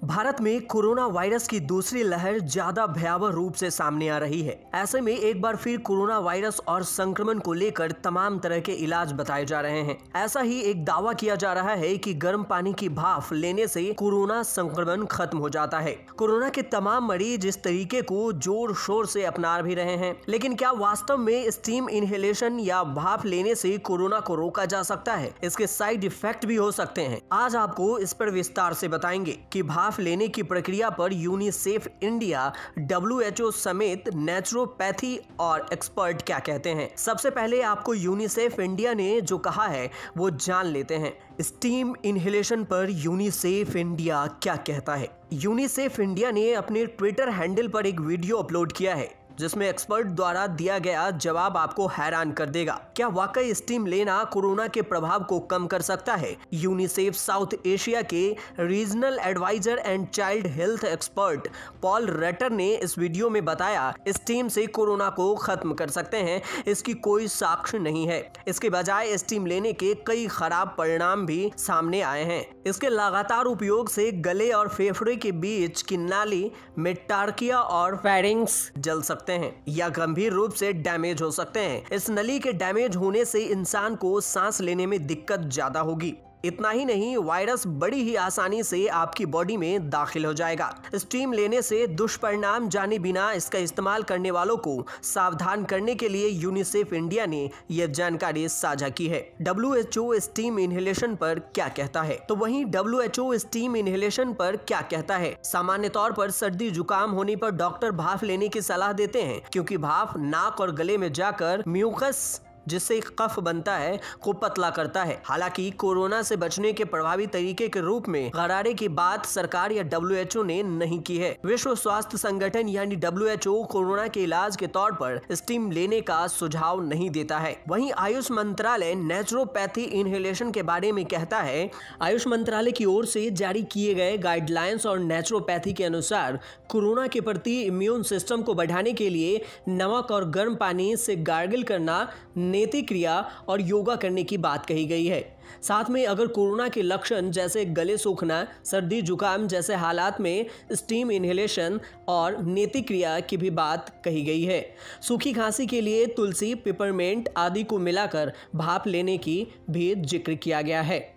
भारत में corona virus की दूसरी लहर ज्यादा भयावह रूप से सामने आ रही है। ऐसे में एक बार फिर कोरोना वायरस और संक्रमण को लेकर तमाम तरह के इलाज बताए जा रहे हैं। ऐसा ही एक दावा किया जा रहा है कि गर्म पानी की भाप लेने से कोरोना संक्रमण खत्म हो जाता है। कोरोना के तमाम मरीज इस तरीके को जोर शोर से अपना भी रहे हैं, लेकिन क्या वास्तव में स्टीम इनहेलेशन या भाप लेने से कोरोना को रोका जा सकता है? इसके साइड इफेक्ट भी हो सकते हैं। आज आपको इस पर विस्तार से बताएंगे कि भाप लेने की प्रक्रिया पर यूनिसेफ इंडिया, WHO समेत नेचुरोपैथी और एक्सपर्ट क्या कहते हैं। सबसे पहले आपको यूनिसेफ इंडिया ने जो कहा है वो जान लेते हैं। स्टीम इनहेलेशन पर यूनिसेफ इंडिया क्या कहता है। यूनिसेफ इंडिया ने अपने ट्विटर हैंडल पर एक वीडियो अपलोड किया है जिसमें एक्सपर्ट द्वारा दिया गया जवाब आपको हैरान कर देगा। क्या वाकई स्टीम लेना कोरोना के प्रभाव को कम कर सकता है? यूनिसेफ साउथ एशिया के regional advisor and child health expert Paul Rutter ने इस वीडियो में बताया, स्टीम से कोरोना को खत्म कर सकते हैं, इसकी कोई साक्ष्य नहीं है। इसके बजाय स्टीम लेने के कई खराब परिणाम भी सामने आए हैं। इसके लगातार उपयोग से गले और फेफड़े के बीच की नाली मेटार्किया और फेरिंक्स जल सकते हैं या गंभीर रूप से डैमेज हो सकते हैं। इस नली के डैमेज होने से इंसान को सांस लेने में दिक्कत ज्यादा होगी। इतना ही नहीं, वायरस बड़ी ही आसानी से आपकी बॉडी में दाखिल हो जाएगा। स्टीम लेने से दुष्परिणाम जाने बिना इसका इस्तेमाल करने वालों को सावधान करने के लिए यूनिसेफ इंडिया ने यह जानकारी साझा की है। WHO स्टीम इनहेलेशन पर क्या कहता है? तो वहीं WHO स्टीम इनहेलेशन पर क्या कहता है? सामान्य तौर पर सर्दी जुकाम होने पर डॉक्टर भाप लेने की सलाह देते हैं, क्योंकि भाप नाक और गले में जाकर म्यूकस जिससे कफ बनता है को पतला करता है। हालांकि कोरोना से बचने के प्रभावी तरीके के रूप में गरारे की बात सरकार या WHO ने नहीं की है। विश्व स्वास्थ्य संगठन यानी WHO कोरोना के इलाज के तौर पर स्टीम लेने का सुझाव नहीं देता है। वहीं आयुष मंत्रालय नेचुरोपैथी इनहेलेशन के बारे में कहता है। आयुष मंत्रालय की ओर से जारी किए गए गाइडलाइंस और नेचुरोपैथी के अनुसार कोरोना के प्रति इम्यून सिस्टम को बढ़ाने के लिए नमक और गर्म पानी से गार्गल करना, नेति क्रिया और योगा करने की बात कही गई है। साथ में अगर कोरोना के लक्षण जैसे गले सूखना, सर्दी जुकाम जैसे हालात में स्टीम इनहेलेशन और नेति क्रिया की भी बात कही गई है। सूखी खांसी के लिए तुलसी, पिपरमेंट आदि को मिलाकर भाप लेने की भी जिक्र किया गया है।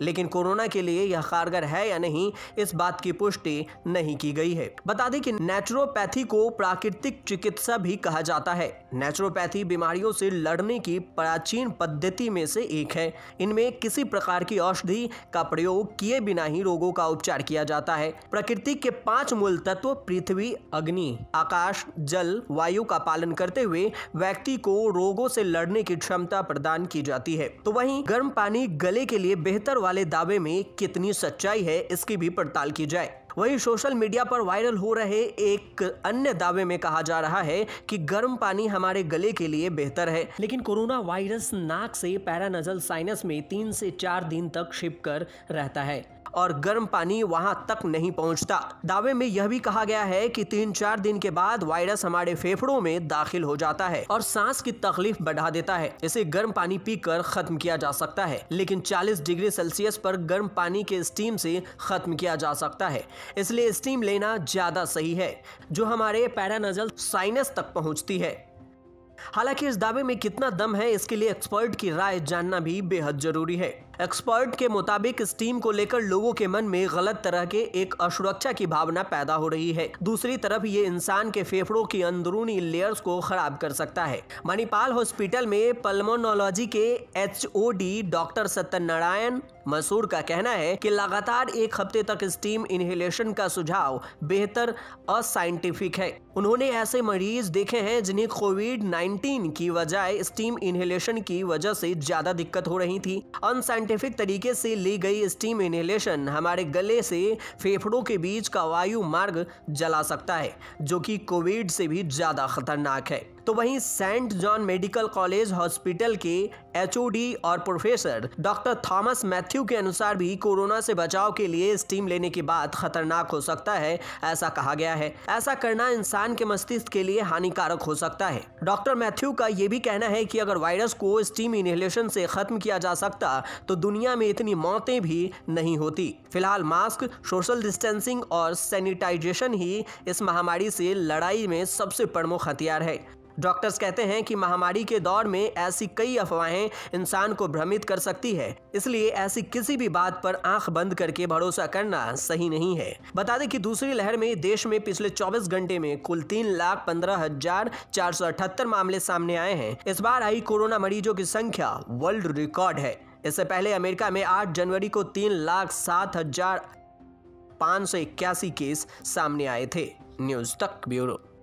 लेकिन कोरोना के लिए यह कारगर है या नहीं, इस बात की पुष्टि नहीं की गई है। बता दें कि नेचुरोपैथी को प्राकृतिक चिकित्सा भी कहा जाता है। नेचुरोपैथी बीमारियों से लड़ने की प्राचीन पद्धति में से एक है। इनमें किसी प्रकार की औषधि का प्रयोग किए बिना ही रोगों का उपचार किया जाता है। प्रकृति के 5 मूल तत्व पृथ्वी, अग्नि, आकाश, जल, वायु का पालन करते हुए व्यक्ति को रोगों से लड़ने की क्षमता प्रदान की जाती है। तो वहीं गर्म पानी गले के लिए बेहतर वाले दावे में कितनी सच्चाई है, इसकी भी पड़ताल की जाए। वहीं सोशल मीडिया पर वायरल हो रहे एक अन्य दावे में कहा जा रहा है कि गर्म पानी हमारे गले के लिए बेहतर है, लेकिन कोरोना वायरस नाक से पैरानजल साइनस में 3 से 4 दिन तक छिप कर रहता है और गर्म पानी वहां तक नहीं पहुंचता। दावे में यह भी कहा गया है कि 3-4 दिन के बाद वायरस हमारे फेफड़ों में दाखिल हो जाता है और सांस की तकलीफ बढ़ा देता है। इसे गर्म पानी पीकर खत्म किया जा सकता है, लेकिन 40 डिग्री सेल्सियस पर गर्म पानी के स्टीम से खत्म किया जा सकता है। इसलिए स्टीम लेना ज्यादा सही है, जो हमारे पैरानजल साइनस तक पहुंचती है। हालांकि इस दावे में कितना दम है, इसके लिए एक्सपर्ट की राय जानना भी बेहद जरूरी है। एक्सपर्ट के मुताबिक स्टीम को लेकर लोगों के मन में गलत तरह के एक असुरक्षा की भावना पैदा हो रही है। दूसरी तरफ ये इंसान के फेफड़ों की अंदरूनी लेयर्स को खराब कर सकता है। मणिपाल हॉस्पिटल में पल्मोनोलॉजी के HOD डॉक्टर सत्यनारायण मसूर का कहना है कि लगातार 1 हफ्ते तक स्टीम इनहेलेशन का सुझाव बेहतर असाइंटिफिक है। उन्होंने ऐसे मरीज देखे हैं जिन्हें कोविड-19 की बजाय स्टीम इनहेलेशन की वजह से ज्यादा दिक्कत हो रही थी। अनसाइंटिफिक तरीके से ली गई स्टीम इनहेलेशन हमारे गले से फेफड़ों के बीच का वायु मार्ग जला सकता है, जो कि कोविड से भी ज्यादा खतरनाक है। तो वहीं Saint John medical college hospital के एचओडी और प्रोफेसर डॉक्टर थॉमस मैथ्यू के अनुसार भी कोरोना से बचाव के लिए स्टीम लेने की बात खतरनाक हो सकता है, ऐसा कहा गया है। ऐसा करना इंसान के मस्तिष्क के लिए हानिकारक हो सकता है। डॉक्टर मैथ्यू का यह भी कहना है कि अगर वायरस को स्टीम इनहेलेशन से खत्म किया जा सकता तो दुनिया में इतनी मौतें भी नहीं होती। फिलहाल मास्क, सोशल डिस्टेंसिंग और सैनिटाइजेशन ही इस महामारी से लड़ाई में सबसे प्रमुख हथियार है। डॉक्टर्स कहते हैं कि महामारी के दौर में ऐसी कई अफवाहें इंसान को भ्रमित कर सकती है, इसलिए ऐसी किसी भी बात पर आंख बंद करके भरोसा करना सही नहीं है। बता दें कि दूसरी लहर में देश में पिछले 24 घंटे में कुल 3,15,478 मामले सामने आए हैं। इस बार आई कोरोना मरीजों की संख्या वर्ल्ड रिकॉर्ड है। इससे पहले अमेरिका में 8 जनवरी को 3,07,581 केस सामने आए थे। न्यूज़ तक ब्यूरो।